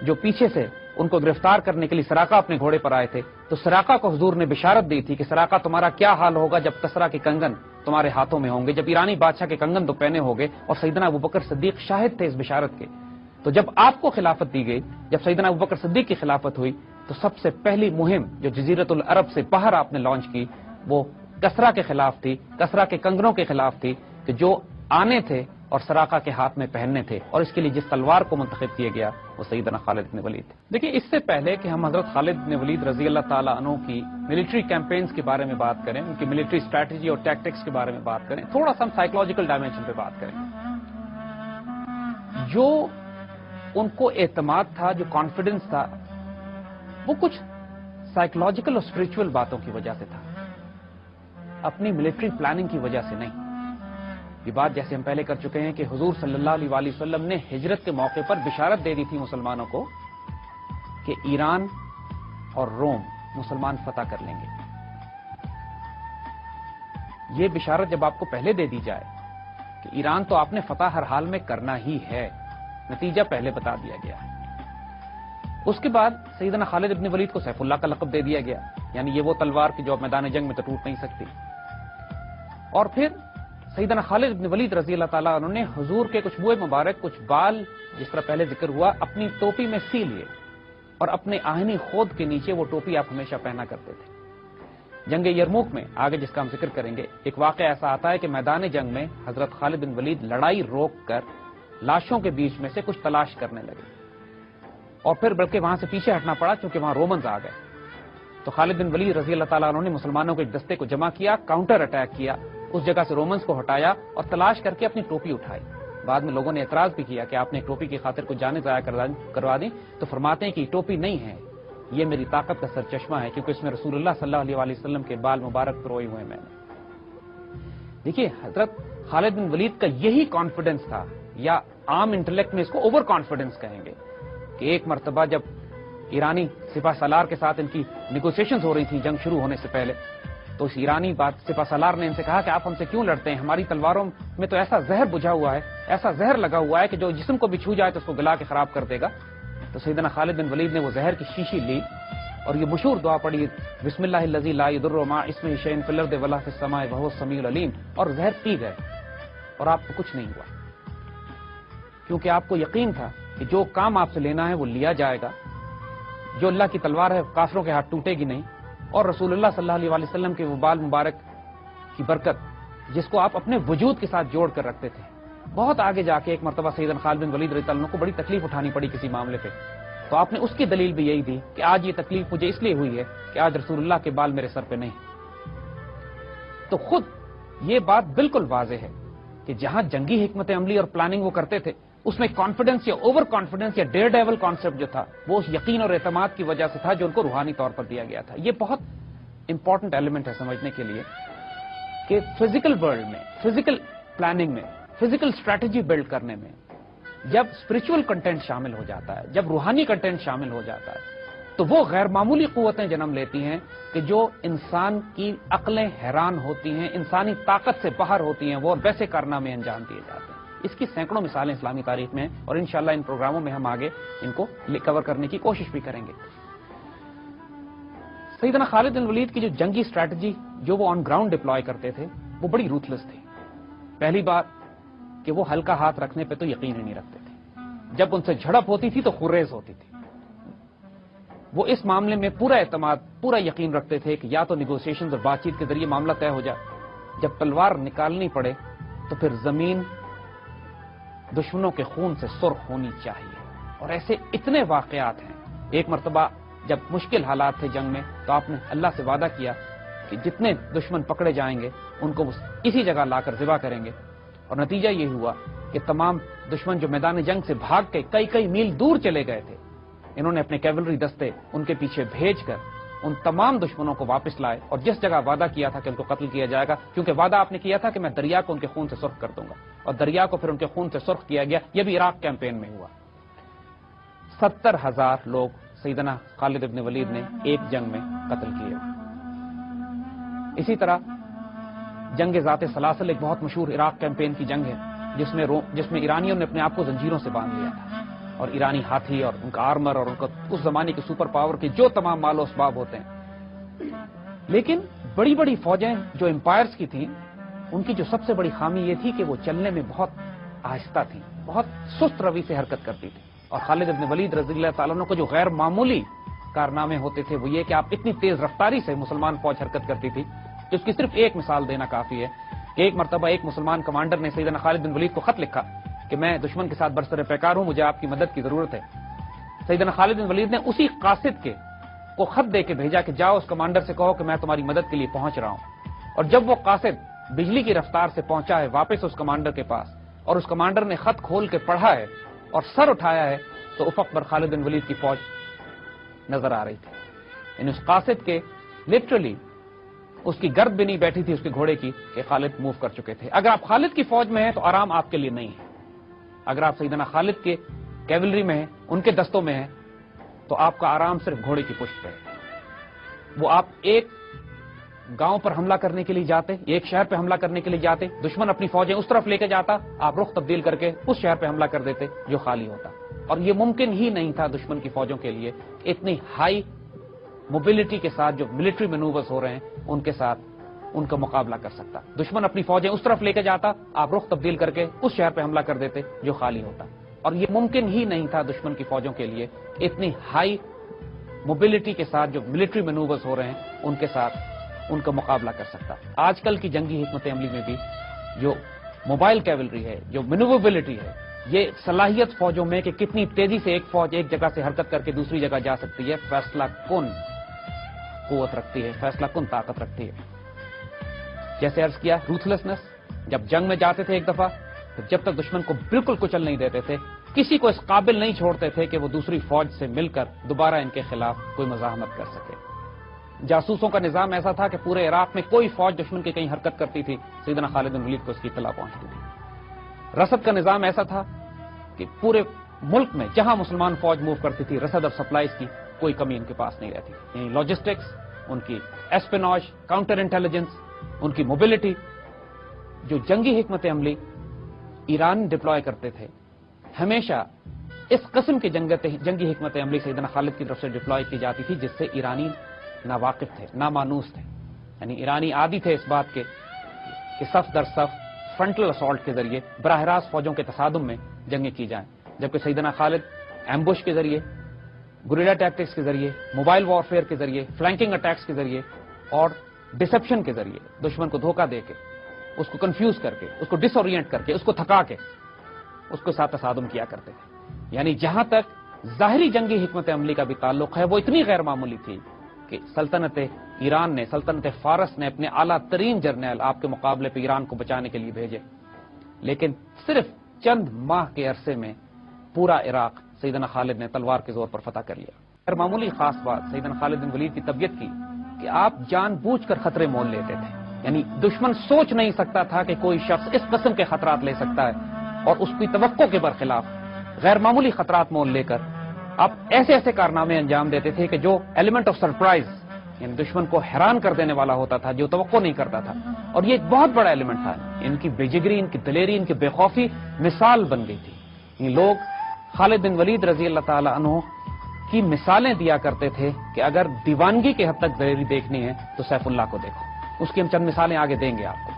جو پیچھے سے ان کو گرفتار کرنے کے لیے سراقہ اپنے گھوڑے پر آئے تھے، تو سراقہ کو حضور نے بشارت دی تھی کہ سراقہ تمہارا کیا حال ہوگا جب کسرا کے کنگن تمہارے ہاتھوں میں ہوں گے، جب ایرانی بادشاہ کے کنگن تو پہنے ہوگے، اور سیدنا ابو بکر صدیق شاہد تھے اس بشارت کے۔ تو جب آپ کو خلافت دی گئی، جب سیدنا ابو بکر صدیق کی خلافت ہوئی، تو سب سے پہلی مہم جو جزیرت العرب سے باہر آپ نے لانچ کی وہ کسرا کے خلاف تھی، کسرا کے کنگنوں کے خلاف تھی کہ جو آنے تھے اور سراقہ کے ہاتھ میں پہننے تھے، اور اس کے لیے جس تلوار کو منتخب کیا گیا وہ سیدنا خالد بن ولید۔ دیکھیں، اس سے پہلے کہ ہم حضرت خالد بن ولید رضی اللہ تعالیٰ عنہ کی ملٹری کیمپینز کے بارے میں بات کریں، ان کی ملٹری اسٹریٹجی اور ٹیکٹکس کے بارے میں بات کریں، تھوڑا سا ہم سائیکولوجیکل ڈائمینشن پہ بات کریں۔ جو ان کو اعتماد تھا، جو کانفیڈنس تھا، وہ کچھ سائیکولوجیکل اور اسپرچول باتوں کی وجہ سے تھا، اپنی ملٹری پلاننگ کی وجہ سے نہیں۔ یہ بات جیسے ہم پہلے کر چکے ہیں کہ حضور صلی اللہ علیہ وآلہ وسلم نے ہجرت کے موقع پر بشارت دے دی تھی مسلمانوں کو کہ ایران اور روم مسلمان فتح کر لیں گے۔ یہ بشارت جب آپ کو پہلے دے دی جائے کہ ایران تو آپ نے فتح ہر حال میں کرنا ہی ہے، نتیجہ پہلے بتا دیا گیا ہے۔ اس کے بعد سیدنا خالد بن ولید کو سیف اللہ کا لقب دے دیا گیا، یعنی یہ وہ تلوار کی جو اب میدان جنگ میں تو ٹوٹ نہیں سکتی۔ اور پھر سیدنا خالد بن ولید رضی اللہ تعالیٰ عنہ نے حضور کے کچھ بوئے مبارک، کچھ بال، جس طرح پہلے ذکر ہوا، اپنی ٹوپی میں سی لیے، اور اپنے آہنی خود کے نیچے وہ ٹوپی آپ ہمیشہ پہنا کرتے تھے۔ جنگ یرموک میں آگے جس کا ہم ذکر کریں گے، ایک واقعہ ایسا آتا ہے کہ میدان جنگ میں حضرت خالد بن ولید لڑائی روک کر لاشوں کے بیچ میں سے کچھ تلاش کرنے لگے، اور پھر بلکہ وہاں سے پیچھے ہٹنا پڑا کیونکہ وہاں رومنز آ گئے۔ تو خالد بن ولید رضی اللہ تعالیٰ عنہ نے مسلمانوں کے ایک دستے کو جمع کیا، کاؤنٹر اٹیک کیا، اس جگہ سے رومنز کو ہٹایا اور تلاش کر کے اپنی ٹوپی اٹھائی۔ بعد میں لوگوں نے اعتراض بھی کیا کہ آپ نے ٹوپی کی خاطر کوئی جانیں ضائع کروا دی، تو فرماتے ہیں کہ یہ ٹوپی نہیں ہے، یہ میری طاقت کا سرچشمہ ہے، کیونکہ اس میں رسول اللہ صلی اللہ علیہ وآلہ وسلم کے بال مبارک پروئے ہوئے میں نے۔ دیکھیے، حضرت خالد بن ولید کا یہی کانفیڈنس تھا، یا عام انٹلیکٹ میں اس کو اوور کانفیڈنس کہیں گے، کہ ایک مرتبہ جب ایرانی سپاہ سالار کے ساتھ ان کی نیگوسیشنز ہو رہی تھیں جنگ شروع ہونے سے پہلے، تو اس ایرانی سپاہ سالار نے ان سے کہا کہ آپ ہم سے کیوں لڑتے ہیں، ہماری تلواروں میں تو ایسا زہر بجھا ہوا ہے، ایسا زہر لگا ہوا ہے کہ جو جسم کو بھی چھو جائے تو اس کو گلا کے خراب کر دے گا۔ تو سیدنا خالد بن ولید نے وہ زہر کی شیشی لی اور یہ مشہور دعا پڑھی، بسم اللہ الذی لا یضر مع اسمہ شیء فی الارض ولا فی السماء وہو السمیع العلیم، اور زہر پی گئے۔ اور آپ کو کچھ نہیں ہوا، کیونکہ آپ کو یقین تھا کہ جو کام آپ سے لینا ہے وہ لیا جائے گا، جو اللہ کی تلوار ہے کافروں کے ہاتھ ٹوٹے گی نہیں، اور رسول اللہ صلی اللہ علیہ وسلم کے وہ بال مبارک کی برکت جس کو آپ اپنے وجود کے ساتھ جوڑ کر رکھتے تھے. بہت آگے جا کے ایک مرتبہ سیدنا خالد بن ولید رضی اللہ عنہ کو بڑی تکلیف اٹھانی پڑی کسی معاملے پہ، تو آپ نے اس کی دلیل بھی یہی دی کہ آج یہ تکلیف مجھے اس لیے ہوئی ہے کہ آج رسول اللہ کے بال میرے سر پہ نہیں. تو خود یہ بات بالکل واضح ہے کہ جہاں جنگی حکمت عملی اور پلاننگ وہ کرتے تھے اس میں کانفیڈنس یا اوور کانفیڈنس یا ڈیئر ڈیول کانسیپٹ جو تھا وہ اس یقین اور اعتماد کی وجہ سے تھا جو ان کو روحانی طور پر دیا گیا تھا. یہ بہت امپورٹنٹ ایلیمنٹ ہے سمجھنے کے لیے کہ فزیکل ورلڈ میں، فزیکل پلاننگ میں، فزیکل اسٹریٹجی بلڈ کرنے میں جب اسپرچول کنٹینٹ شامل ہو جاتا ہے، جب روحانی کنٹینٹ شامل ہو جاتا ہے تو وہ غیر معمولی قوتیں جنم لیتی ہیں کہ جو انسان کی عقلیں حیران ہوتی ہیں، انسانی طاقت سے باہر ہوتی ہیں، وہ ویسے کارنامے انجام دیے جاتے ہیں. اس کی سینکڑوں مثالیں اسلامی تاریخ میں ہیں اور انشاءاللہ ان پروگراموں میں ہم آگے ان کو کور کرنے کی کوشش بھی کریں گے. سیدنا خالد بن ولید کی جو جنگی اسٹریٹجی جو وہ آن گراؤنڈ ڈپلوائے کرتے تھے وہ بڑی روتھلیس تھی. پہلی بات کہ وہ ہلکا ہاتھ رکھنے پہ تو یقین ہی نہیں رکھتے تھے، جب ان سے جھڑپ ہوتی تھی تو خریز ہوتی تھی. وہ اس معاملے میں پورا اعتماد، پورا یقین رکھتے تھے کہ یا تو نیگوسیشنز اور بات چیت کے ذریعے معاملہ طے ہو جائے، جب تلوار نکالنی پڑے تو پھر زمین دشمنوں کے خون سے سرخ ہونی چاہیے. اور ایسے اتنے واقعات ہیں. ایک مرتبہ جب مشکل حالات تھے جنگ میں تو آپ نے اللہ سے وعدہ کیا کہ جتنے دشمن پکڑے جائیں گے ان کو اسی جگہ لا کر ذبح کریں گے، اور نتیجہ یہ ہوا کہ تمام دشمن جو میدان جنگ سے بھاگ کے کئی میل دور چلے گئے تھے، انہوں نے اپنے کیولری دستے ان کے پیچھے بھیج کر ان تمام دشمنوں کو واپس لائے، اور جس جگہ وعدہ کیا تھا کہ ان کو قتل کیا جائے گا، کیونکہ وعدہ آپ نے کیا تھا کہ میں دریا کو ان کے خون سے سرخ کر دوں گا، اور دریا کو پھر ان کے خون سے سرخ کیا گیا. یہ بھی عراق کیمپین میں ہوا. 70,000 لوگ سیدنا خالد بن ولید نے ایک جنگ میں قتل کیے. اسی طرح جنگ ذات سلاسل ایک بہت مشہور عراق کیمپین کی جنگ ہے جس میں ایرانیوں نے اپنے آپ کو زنجیروں سے باندھ لیا تھا، اور ایرانی ہاتھی اور ان کا آرمر اور ان کا اس زمانے کے سپر پاور کے جو تمام مال و اسباب ہوتے ہیں. لیکن بڑی بڑی فوجیں جو امپائرز کی تھیں ان کی جو سب سے بڑی خامی یہ تھی کہ وہ چلنے میں بہت آہستہ تھیں، بہت سست روی سے حرکت کرتی تھی. اور خالد بن ولید رضی اللہ تعالیٰ عنہ کو جو غیر معمولی کارنامے ہوتے تھے وہ یہ کہ آپ اتنی تیز رفتاری سے مسلمان فوج حرکت کرتی تھی کہ اس کی صرف ایک مثال دینا کافی ہے کہ ایک مرتبہ ایک مسلمان کمانڈر نے سیدنا خالد بن ولید کو خط لکھا کہ میں دشمن کے ساتھ برسر پیکار ہوں، مجھے آپ کی مدد کی ضرورت ہے. سیدنا خالد بن ولید نے اسی قاصد کو خط دے کے بھیجا کہ جاؤ اس کمانڈر سے کہو کہ میں تمہاری مدد کے لیے پہنچ رہا ہوں. اور جب وہ قاصد بجلی کی رفتار سے پہنچا ہے واپس اس کمانڈر کے پاس، اور اس کمانڈر نے خط کھول کے پڑھا ہے اور سر اٹھایا ہے، تو افق پر خالد بن ولید کی فوج نظر آ رہی تھی. یعنی اس قاصد کے لٹرلی اس کی گرد بھی نہیں بیٹھی تھی اس کے گھوڑے کی کہ خالد موو کر چکے تھے. اگر آپ خالد کی فوج میں ہیں تو آرام آپ کے لیے نہیں ہے. اگر آپ سیدنا خالد کے کیولری میں ہیں، ان کے دستوں میں ہیں، تو آپ کا آرام صرف گھوڑے کی پشت پہ ہے. وہ آپ ایک گاؤں پر حملہ کرنے کے لیے جاتے، ایک شہر پہ حملہ کرنے کے لیے جاتے، دشمن اپنی فوجیں اس طرف لے کے جاتا، آپ رخ تبدیل کر کے اس شہر پہ حملہ کر دیتے جو خالی ہوتا. اور یہ ممکن ہی نہیں تھا دشمن کی فوجوں کے لیے اتنی ہائی موبلٹی کے ساتھ جو ملٹری مینوورز ہو رہے ہیں ان کے ساتھ ان کا مقابلہ کر سکتا. دشمن اپنی فوجیں اس طرف لے کے جاتا، آپ رخ تبدیل کر کے اس شہر پہ حملہ کر دیتے جو خالی ہوتا. اور یہ ممکن ہی نہیں تھا دشمن کی فوجوں کے لیے اتنی ہائی موبلٹی کے ساتھ جو ملٹری مینوورز ہو رہے ہیں ان کے ساتھ ان کا مقابلہ کر سکتا. آج کل کی جنگی حکمت عملی میں بھی جو موبائل کیولری ہے، جو مینووربلٹی ہے، یہ صلاحیت فوجوں میں کہ کتنی تیزی سے ایک فوج ایک جگہ سے حرکت کر کے دوسری جگہ جا سکتی ہے، فیصلہ کن قوت رکھتی ہے، فیصلہ کن طاقت رکھتی ہے. جیسے عرض کیا روتھلیسنس، جب جنگ میں جاتے تھے ایک دفعہ تو جب تک دشمن کو بالکل کچل نہیں دیتے تھے، کسی کو اس قابل نہیں چھوڑتے تھے کہ وہ دوسری فوج سے مل کر دوبارہ ان کے خلاف کوئی مزاحمت کر سکے. جاسوسوں کا نظام ایسا تھا کہ پورے عراق میں کوئی فوج دشمن کی کہیں حرکت کرتی تھی سیدنا خالد بن ولید کو اس کی اطلاع پہنچتی تھی. رسد کا نظام ایسا تھا کہ پورے ملک میں جہاں مسلمان فوج موو کرتی تھی رسد اور سپلائز کی کوئی کمی ان کے پاس نہیں رہتی. یعنی لاجسٹکس، ان کی ایسپیناج، کاؤنٹر انٹیلیجنس، ان کی موبلٹی، جو جنگی حکمت عملی ایران ڈپلوائے کرتے تھے ہمیشہ اس قسم کی جنگی حکمت عملی سیدنا خالد کی طرف سے ڈپلوائے کی جاتی تھی جس سے ایرانی ناواقف تھے، نامانوس تھے. یعنی ایرانی عادی تھے اس بات کے کہ صف در صف فرنٹل اسالٹ کے ذریعے براہ راست فوجوں کے تصادم میں جنگیں کی جائیں، جبکہ سیدنا خالد ایمبوش کے ذریعے، گوریلا ٹیکٹکس کے ذریعے، موبائل وارفیئر کے ذریعے، فلینکنگ اٹیکس کے ذریعے اور ڈسپشن کے ذریعے دشمن کو دھوکہ دے کے، اس کو کنفیوز کر کے، اس کو ڈس اورینٹ کر کے، اس کو تھکا کے اس کے ساتھ تصادم کیا کرتے تھے۔ یعنی جہاں تک ظاہری جنگی حکمت عملی کا بھی تعلق ہے وہ اتنی غیر معمولی تھی کہ سلطنت ایران نے، سلطنت فارس نے اپنے اعلیٰ ترین جرنیل آپ کے مقابلے پہ ایران کو بچانے کے لیے بھیجے، لیکن صرف چند ماہ کے عرصے میں پورا عراق سیدنا خالد نے تلوار کے زور پر فتح کر لیا۔ غیر معمولی خاص بات سیدنا خالد بن ولید کی طبیعت کی کہ آپ جان بوجھ کر خطرے مول لیتے تھے، یعنی دشمن سوچ نہیں سکتا تھا کہ کوئی شخص اس قسم کے خطرات لے سکتا ہے، اور اس کی توقع کے برخلاف غیر معمولی خطرات مول لے کر آپ ایسے ایسے کارنامے انجام دیتے تھے کہ جو ایلیمنٹ آف سرپرائز، یعنی دشمن کو حیران کر دینے والا ہوتا تھا، جو توقع نہیں کرتا تھا، اور یہ ایک بہت بڑا ایلیمنٹ تھا۔ ان کی بے جگری، ان کی دلیری، ان کی بے خوفی مثال بن گئی تھی۔ یہ لوگ خالد بن ولید رضی اللہ تعالی عنہ کی مثالیں دیا کرتے تھے کہ اگر دیوانگی کے حد تک دلیری دیکھنی ہے تو سیف اللہ کو دیکھو۔ اس کی ہم چند مثالیں آگے دیں گے آپ کو۔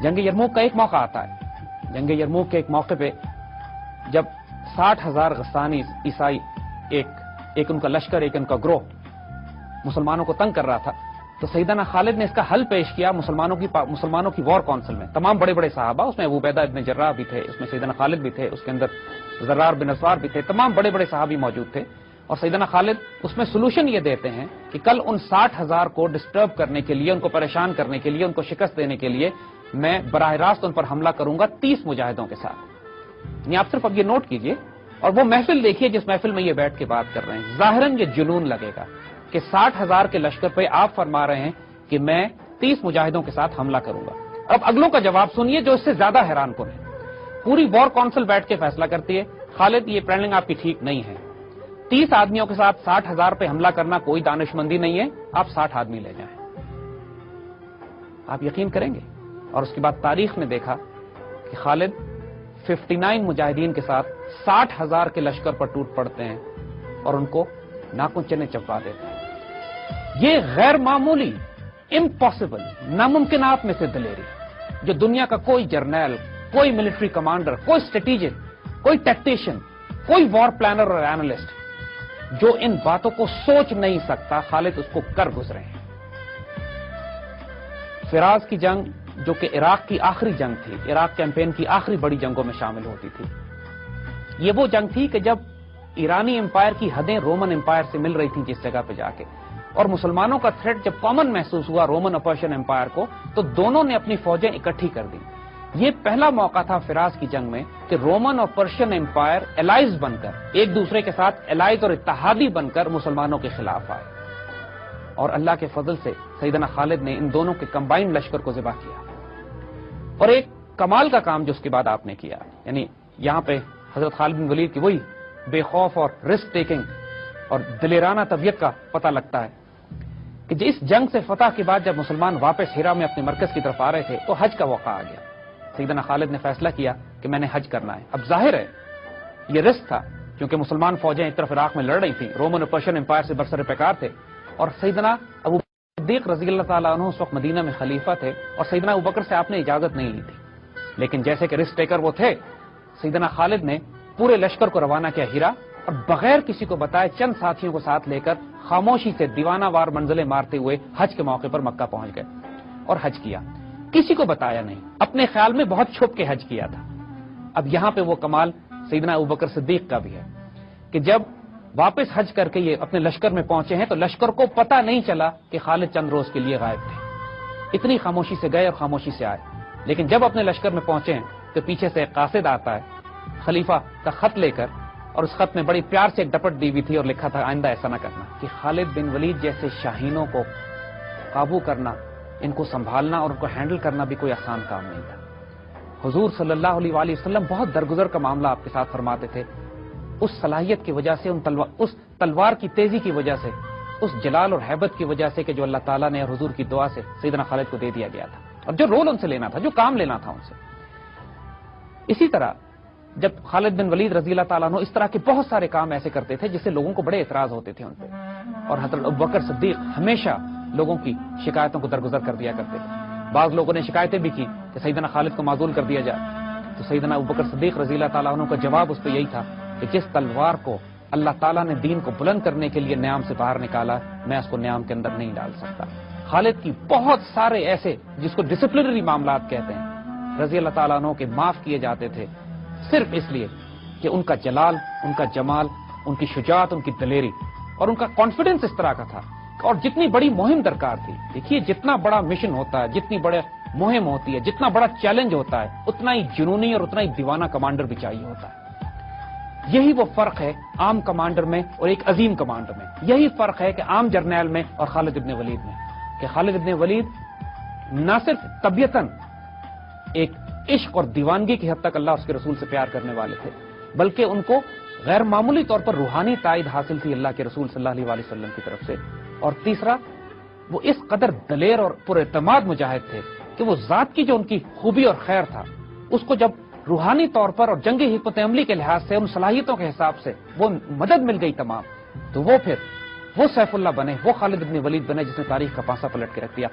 جنگ یرموک کا ایک موقع آتا ہے، جنگ یرموک کے ایک موقع پہ جب 60,000 غسانی عیسائی، ایک ان کا لشکر، ایک ان کا گروہ مسلمانوں کو تنگ کر رہا تھا، تو سیدنا خالد نے اس کا حل پیش کیا مسلمانوں کی وار کونسل میں۔ تمام بڑے بڑے صحابہ، اس میں ابو عبیدہ ابن جراح بھی تھے، اس میں سیدنا خالد بھی تھے، اس کے اندر زرار بن اسوار بھی تھے، تمام بڑے بڑے صحابی موجود تھے، اور سیدنا خالد اس میں سولوشن یہ دیتے ہیں کہ کل ان 60,000 کو ڈسٹرب کرنے کے لیے، ان کو پریشان کرنے کے لیے، ان کو شکست دینے کے لیے میں براہ راست ان پر حملہ کروں گا 30 مجاہدوں کے ساتھ۔ یعنی آپ صرف اب یہ نوٹ کیجئے اور وہ محفل دیکھیے جس محفل میں یہ بیٹھ کے بات کر رہے ہیں۔ ظاہراً یہ جنون لگے گا کہ 60,000 کے لشکر پہ آپ فرما رہے ہیں کہ میں 30 مجاہدوں کے ساتھ حملہ کروں گا۔ اب اگلوں کا جواب سنیے جو اس سے زیادہ حیران کن ہے۔ پوری وار کونسل بیٹھ کے فیصلہ کرتی ہے، خالد یہ پلاننگ آپ کی ٹھیک نہیں ہے، 30 آدمیوں کے ساتھ 60,000 پہ حملہ کرنا کوئی دانش مندی نہیں ہے، آپ 60 آدمی لے جائیں۔ آپ یقین کریں گے؟ اور اس کے بعد تاریخ نے دیکھا کہ خالد 59 مجاہدین کے ساتھ 60,000 کے لشکر پر ٹوٹ پڑتے ہیں اور ان کو ناخن چنے چپا دیتے ہیں۔ یہ غیر معمولی، امپاسبل، ناممکنات میں سے دلیری جو دنیا کا کوئی جرنیل، کوئی ملٹری کمانڈر، کوئی اسٹریٹجک، کوئی ٹیکٹیشین، کوئی وار پلانر اور اینالسٹ جو ان باتوں کو سوچ نہیں سکتا، خالد اس کو کر گزرے ہیں۔ فراز کی جنگ جو کہ عراق کی آخری جنگ تھی، عراق کیمپین کی آخری بڑی جنگوں میں شامل ہوتی تھی، یہ وہ جنگ تھی کہ جب ایرانی امپائر کی حدیں رومن امپائر سے مل رہی تھیں جس جگہ پہ جا کے، اور مسلمانوں کا تھریٹ جب کامن محسوس ہوا رومن اور پرشین امپائر کو، تو دونوں نے اپنی فوجیں اکٹھی کر دی۔ یہ پہلا موقع تھا فراز کی جنگ میں کہ رومن اور پرشین امپائر الائز بن کر، ایک دوسرے کے ساتھ الائز اور اتحادی بن کر مسلمانوں کے خلاف آئے، اور اللہ کے فضل سے سیدنا خالد نے ان دونوں کے کمبائنڈ لشکر کو ذبح کیا۔ اور ایک کمال کا کام جو اس کے بعد آپ نے کیا، یعنی یہاں پہ حضرت خالد بن ولید کی وہی بے خوف اور رسک ٹیکنگ اور دلیرانہ طبیعت کا پتہ لگتا ہے کہ اس جنگ سے فتح کے بعد جب مسلمان واپس ہیرا میں اپنے مرکز کی طرف آ رہے تھے تو حج کا موقع آ گیا۔ سیدنا خالد نے فیصلہ کیا کہ میں نے حج کرنا ہے۔ اب ظاہر ہے یہ رسک تھا کیونکہ مسلمان فوجیں ایک طرف عراق میں لڑ رہی تھیں، رومن اور پرشین امپائر سے برسر پیکار تھے، اور سیدنا ابو صدیق رضی اللہ تعالیٰ عنہ اس وقت مدینہ میں خلیفہ تھے، اور سیدنا ابو بکر سے آپ نے اجازت نہیں لی تھی، لیکن جیسے کہ رسک ٹیکر وہ تھے، سیدنا خالد نے پورے لشکر کو روانہ کیا ہیرا، اور بغیر کسی کو بتائے چند ساتھیوں کو ساتھ لے کر خاموشی سے دیوانہ وار منزلیں مارتے ہوئے حج کے موقع پر مکہ پہنچ گئے اور حج کیا، کسی کو بتایا نہیں، اپنے خیال میں بہت چھپ کے حج کیا تھا۔ اب یہاں پہ وہ کمال سیدنا ابوبکر صدیق کا بھی ہے کہ جب واپس حج کر کے یہ اپنے لشکر میں پہنچے ہیں تو لشکر کو پتہ نہیں چلا کہ خالد چند روز کے لیے غائب تھے، اتنی خاموشی سے گئے اور خاموشی سے آئے۔ لیکن جب اپنے لشکر میں پہنچے ہیں تو پیچھے سے ایک قاصد آتا ہے خلیفہ کا خط لے کر، اور اس خط میں بڑی پیار سے ایک ڈپٹ دی ہوئی تھی اور لکھا تھا آئندہ ایسا نہ کرنا، کہ خالد بن ولید جیسے شاہینوں کو قابو کرنا، ان کو سنبھالنا اور ان کو ہینڈل کرنا بھی کوئی آسان کام نہیں تھا۔ حضور صلی اللہ علیہ وآلہ وسلم بہت درگزر کا معاملہ آپ کے ساتھ فرماتے تھے، اس صلاحیت کی وجہ سے، اس تلوار کی تیزی کی وجہ سے، اس جلال اور ہیبت کی وجہ سے کہ جو اللہ تعالیٰ نے اور حضور کی دعا سے سیدنا خالد کو دے دیا گیا تھا، اور جو رول ان سے لینا تھا، جو کام لینا تھا ان سے۔ اسی طرح جب خالد بن ولید رضی اللہ تعالیٰ عنہ اس طرح کے بہت سارے کام ایسے کرتے تھے جس سے لوگوں کو بڑے اعتراض ہوتے تھے ان پہ، اور حضرت ابوبکر صدیق ہمیشہ لوگوں کی شکایتوں کو درگزر کر دیا کرتے تھے۔ بعض لوگوں نے شکایتیں بھی کی کہ سیدنا خالد کو معزول کر دیا جائے، تو سیدنا ابوبکر صدیق رضی اللہ تعالیٰ عنہ کا جواب اس پہ یہی تھا کہ جس تلوار کو اللہ تعالیٰ نے دین کو بلند کرنے کے لیے نیام سے باہر نکالا، میں اس کو نیام کے اندر نہیں ڈال سکتا۔ خالد کی بہت سارے ایسے جس کو ڈسپلنری معاملات کہتے ہیں رضی اللہ تعالیٰ عنہ کے معاف کیے جاتے تھے صرف اس لیے کہ ان کا جلال، ان کا جمال، ان کی شجاعت، ان کی دلیری اور ان کا کانفیڈنس اس طرح کا تھا۔ اور جتنی بڑی مہم درکار تھی، دیکھیے جتنا بڑا مشن ہوتا ہے، جتنی بڑے مہم ہوتی ہے، جتنا بڑا چیلنج ہوتا ہے، اتنا ہی جنونی اور اتنا ہی دیوانہ کمانڈر بھی چاہیے ہوتا ہے۔ یہی وہ فرق ہے عام کمانڈر میں اور ایک عظیم کمانڈر میں۔ یہی فرق ہے کہ عام جرنیل میں اور خالد ابن ولید میں، کہ خالد ابن ولید نہ صرف طبیعتاً ایک عشق اور دیوانگی کی حد تک اللہ اور اس کے رسول سے پیار کرنے والے تھے، بلکہ ان کو غیر معمولی طور پر روحانی تائید حاصل تھی اللہ کے رسول صلی اللہ علیہ وسلم کی طرف سے۔ اور تیسرا، وہ اس قدر دلیر اور پر اعتماد مجاہد تھے کہ وہ ذات کی جو ان کی خوبی اور خیر تھا، اس کو جب روحانی طور پر اور جنگی حکمت عملی کے لحاظ سے ان صلاحیتوں کے حساب سے وہ مدد مل گئی تمام، تو وہ پھر وہ سیف اللہ بنے، وہ خالد ابن ولید بنے جس نے تاریخ کا پانسا پلٹ کے رکھ دیا۔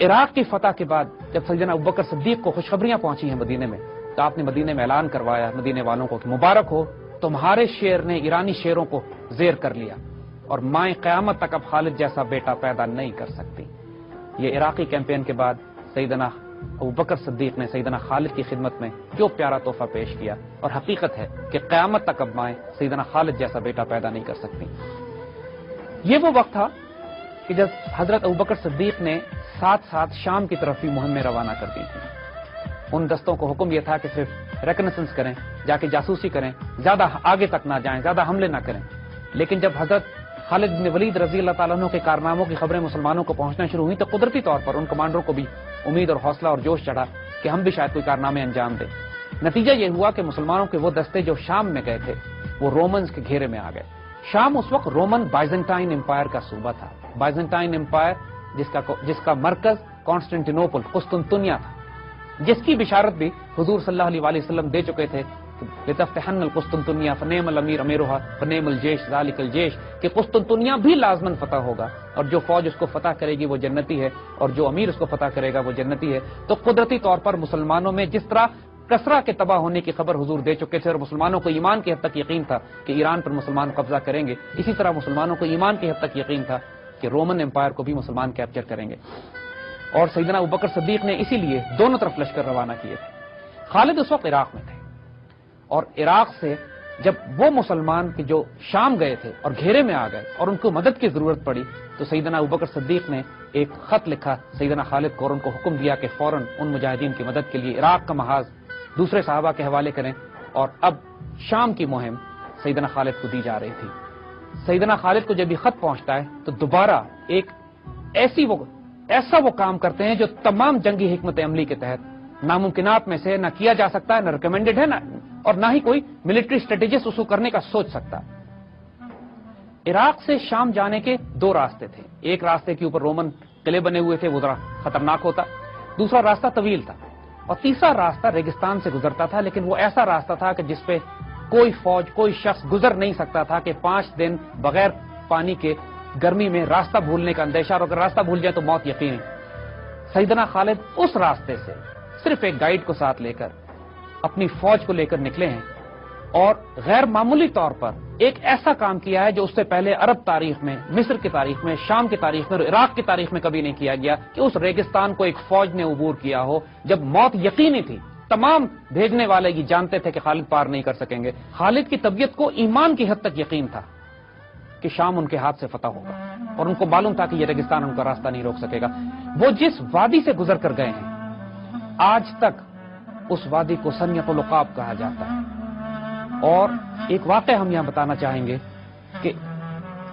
عراق کی فتح کے بعد جب سیدنا ابوبکر صدیق کو خوشخبریاں پہنچی ہیں مدینے میں، تو آپ نے مدینے میں اعلان کروایا مدینے والوں کو کہ مبارک ہو، تمہارے شیر نے ایرانی شیروں کو زیر کر لیا اور مائیں قیامت تک اب خالد جیسا بیٹا پیدا نہیں کر سکتی۔ یہ عراقی کیمپین کے بعد سیدنا ابوبکر صدیق نے سیدنا خالد کی خدمت میں جو پیارا تحفہ پیش کیا، اور حقیقت ہے کہ قیامت تک اب مائیں سیدنا خالد جیسا بیٹا پیدا نہیں کر سکتی۔ یہ وہ وقت تھا کہ جب حضرت ابوبکر صدیق نے ساتھ ساتھ شام کی طرف بھی مہمیں روانہ کر دی تھیں۔ ان دستوں کو حکم یہ تھا کہ صرف ریکنیسنس کریں، جا کے جاسوسی کریں، زیادہ آگے تک نہ جائیں، زیادہ حملے نہ کریں۔ لیکن جب حضرت خالد بن ولید رضی اللہ تعالیٰ عنہ کے کارناموں کی خبریں مسلمانوں کو پہنچنا شروع ہوئی، تو قدرتی طور پر ان کمانڈروں کو بھی امید اور حوصلہ اور جوش چڑھا کہ ہم بھی شاید کوئی کارنامے انجام دیں۔ نتیجہ یہ ہوا کہ مسلمانوں کے وہ دستے جو شام میں گئے تھے وہ رومنز کے گھیرے میں آ گئے۔ شام اس وقت رومن بائزنٹائن امپائر کا صوبہ تھا۔ بائزنٹائن امپائر جس کا مرکز کانسٹینٹینوپل قسطنطنیہ تھا، جس کی بشارت بھی حضور صلی اللہ علیہ وسلم دے چکے تھے، لتفتحن القسطنطنیہ فنعم الامیر امیرھا فنعم الجیش ذالک الجیش، کہ قسطنطنیہ بھی لازماً فتح ہوگا، اور جو فوج اس کو فتح کرے گی وہ جنتی ہے، اور جو امیر اس کو فتح کرے گا وہ جنتی ہے۔ تو قدرتی طور پر مسلمانوں میں جس طرح کسرا کے تباہ ہونے کی خبر حضور دے چکے تھے اور مسلمانوں کو ایمان کی حد تک یقین تھا کہ ایران پر مسلمان قبضہ کریں گے، اسی طرح مسلمانوں کو ایمان کی حد تک یقین تھا کہ رومن امپائر کو بھی مسلمان کیپچر کریں گے۔ اور سیدنا ابوبکر صدیق نے اسی لیے دونوں طرف لشکر روانہ کیے تھے۔ خالد اس وقت عراق میں تھے، اور عراق سے جب وہ مسلمان کہ جو شام گئے تھے اور گھیرے میں آ گئے اور ان کو مدد کی ضرورت پڑی، تو سیدنا ابوبکر صدیق نے ایک خط لکھا سیدنا خالد کو اور ان کو حکم دیا کہ فوراً ان مجاہدین کی مدد کے لیے عراق کا محاذ دوسرے صحابہ کے حوالے کریں۔ اور اب شام کی مہم سیدنا خالد کو دی جا رہی تھی۔ سیدنا خالد کو جب یہ خط پہنچتا ہے تو دوبارہ ایک ایسا وہ کام کرتے ہیں جو تمام جنگی حکمت عملی کے تحت ناممکنات میں سے نہ کیا جا سکتا ہے، نہ ریکمینڈڈ ہے، اور نہ ہی کوئی ملٹری اسٹریٹجسٹ اس کو کرنے کا سوچ سکتا۔ عراق سے شام جانے کے دو راستے تھے، ایک راستے کے اوپر رومن قلعے بنے ہوئے تھے، وہ ذرا خطرناک ہوتا، دوسرا راستہ طویل تھا، اور تیسرا راستہ ریگستان سے گزرتا تھا، لیکن وہ ایسا راستہ تھا کہ جس پہ کوئی فوج، کوئی شخص گزر نہیں سکتا تھا کہ 5 دن بغیر پانی کے گرمی میں راستہ بھولنے کا اندیشہ، اور اگر راستہ بھول جائے تو موت یقینی۔ سیدنا خالد اس راستے سے صرف ایک گائیڈ کو ساتھ لے کر اپنی فوج کو لے کر نکلے ہیں، اور غیر معمولی طور پر ایک ایسا کام کیا ہے جو اس سے پہلے عرب تاریخ میں، مصر کی تاریخ میں، شام کی تاریخ میں اور عراق کی تاریخ میں کبھی نہیں کیا گیا کہ اس ریگستان کو ایک فوج نے عبور کیا ہو جب موت یقینی تھی۔ تمام بھیجنے والے یہ جانتے تھے کہ خالد پار نہیں کر سکیں گے۔ خالد کی طبیعت کو ایمان کی حد تک یقین تھا کہ شام ان کے ہاتھ سے فتح ہوگا، اور ان کو معلوم تھا کہ یہ ریگستان ان کا راستہ نہیں روک سکے گا۔ وہ جس وادی سے گزر کر گئے ہیں آج تک اس وادی کو سنیت العقاب کہا جاتا ہے۔ اور ایک واقعہ ہم یہاں بتانا چاہیں گے کہ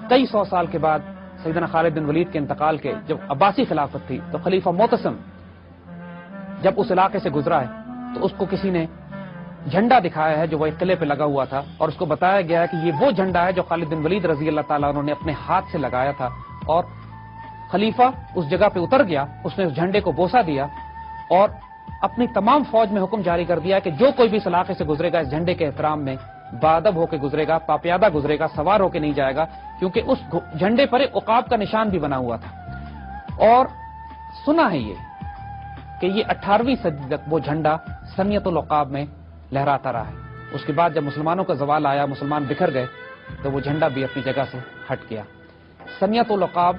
کئی 100 سال کے بعد سیدنا خالد بن ولید کے انتقال کے جب عباسی خلافت تھی تو خلیفہ معتصم جب اس علاقے سے گزرا ہے تو اس کو کسی نے جھنڈا دکھایا ہے جو وہ ایک قلعے پہ لگا ہوا تھا، اور اس کو بتایا گیا ہے کہ یہ وہ جھنڈا ہے جو خالد بن ولید رضی اللہ تعالیٰ عنہ نے اپنے ہاتھ سے لگایا تھا۔ اور خلیفہ اس جگہ پہ اتر گیا، اس نے اس جھنڈے کو بوسہ دیا اور اپنی تمام فوج میں حکم جاری کر دیا کہ جو کوئی بھی اس علاقے سے گزرے گا اس جھنڈے کے احترام میں باادب ہو کے گزرے گا، پاپیادہ گزرے گا، سوار ہو کے نہیں جائے گا، کیونکہ اس جھنڈے پر ایک عقاب کا نشان بھی بنا ہوا تھا۔ اور سنا ہے یہ کہ یہ 18ویں صدی تک وہ جھنڈا سمیت العقاب میں لہراتا رہا ہے. اس کے بعد جب مسلمانوں کا زوال آیا، مسلمان بکھر گئے، تو وہ جھنڈا بھی اپنی جگہ سے ہٹ گیا. سمیت العقاب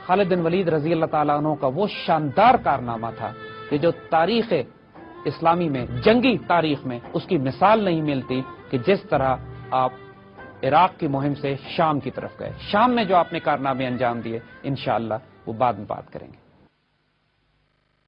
خالد بن ولید رضی اللہ تعالیٰ عنہ کا وہ شاندار کارنامہ تھا کہ جو تاریخ اسلامی میں، جنگی تاریخ میں اس کی مثال نہیں ملتی کہ جس طرح آپ عراق کی مہم سے شام کی طرف گئے. شام میں جو آپ نے کارنامے انجام دیے، انشاءاللہ وہ بعد میں بات کریں گے.